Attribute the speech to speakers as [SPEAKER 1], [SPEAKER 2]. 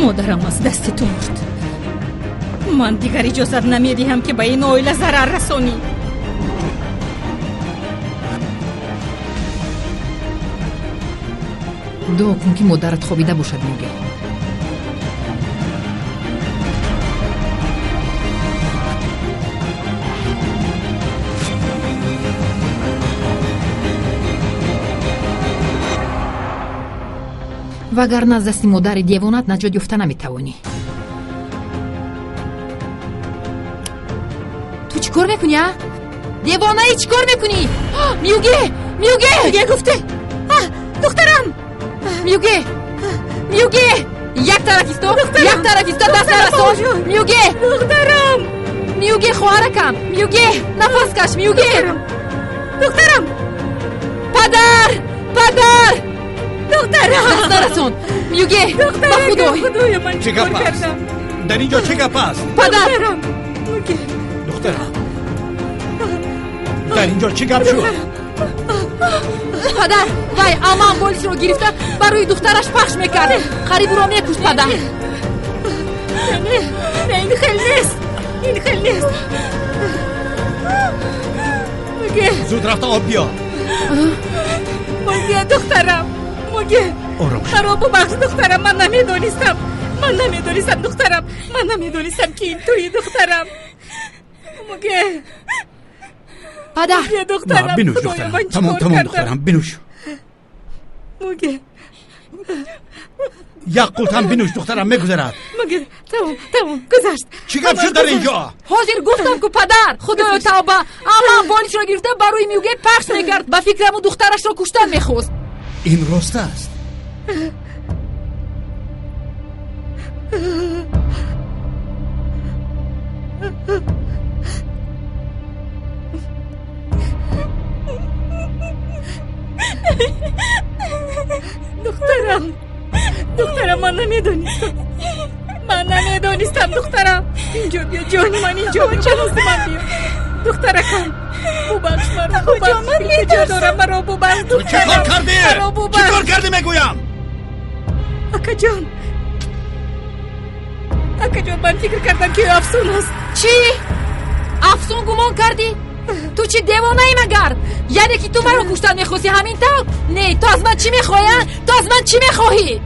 [SPEAKER 1] مادرم از دست تو مرد. من دیگر اجازت نمیدهم که به این عائله ضرر رسانی.
[SPEAKER 2] دعا کن که مادرت خوابیده باشد میگه. وگرنه از دست مادر دیوانت نجات یافته نمیتوانی. تو چی کار میکنی ها؟ دیوانه ای چی کار میکنی؟ میوگه
[SPEAKER 1] گفته دخترم
[SPEAKER 2] میوگه یک طرف ایستا دست رسون. میوگه خواهرکم میوگه نفس کش میوگه
[SPEAKER 1] دخترم
[SPEAKER 2] پدر
[SPEAKER 1] دخترم
[SPEAKER 2] دست رسون میوگه
[SPEAKER 1] خدای من چه کار کردم؟
[SPEAKER 3] در اینجا چه گپ است؟
[SPEAKER 2] پدر
[SPEAKER 3] دخترم در اینجا چه گپ شد؟
[SPEAKER 2] پدر وای اما اموالش رو گرفته برای دخترش پخش میکرد. خریب رو میکشت پدر.
[SPEAKER 1] نه این خیلی نیست.
[SPEAKER 3] زود رفت آب بیار.
[SPEAKER 1] موگه دخترم خراب بخش دخترم. من نمیدونستم دخترم. من نمیدونستم که اینطوری دخترم. موگه
[SPEAKER 2] پدر
[SPEAKER 1] دخترم
[SPEAKER 3] بنوش دخترم. تمام دخترم بنوش.
[SPEAKER 1] موگه
[SPEAKER 3] یک قلتم بنوش دخترم میگذرد.
[SPEAKER 1] موگه تمام گذشت.
[SPEAKER 3] چی گپ شد در اینجا؟
[SPEAKER 2] حاضر گفتم که پدر خدای توبه اما بالش رو گرفته برای میوگه پخش میکرد. با فکرم دخترش رو کشتن میخواست.
[SPEAKER 3] این راست است.
[SPEAKER 1] دخترم من نمیدونستم دخترم. اینجا بیا جانی من اینجا بیا من بیا دخترکم ببخش من اینجا دارم مرا ببخش دخترم.
[SPEAKER 3] چه کار کردی میگویم؟
[SPEAKER 1] اکا جان من فکر کردم که افسون است.
[SPEAKER 2] چی؟ افسون گمان کردی؟ تو چی دیوانه ای مگر؟ یعنی که تو مرا کشتن میخواستی همین طور؟ نه تو از من چی میخواهی؟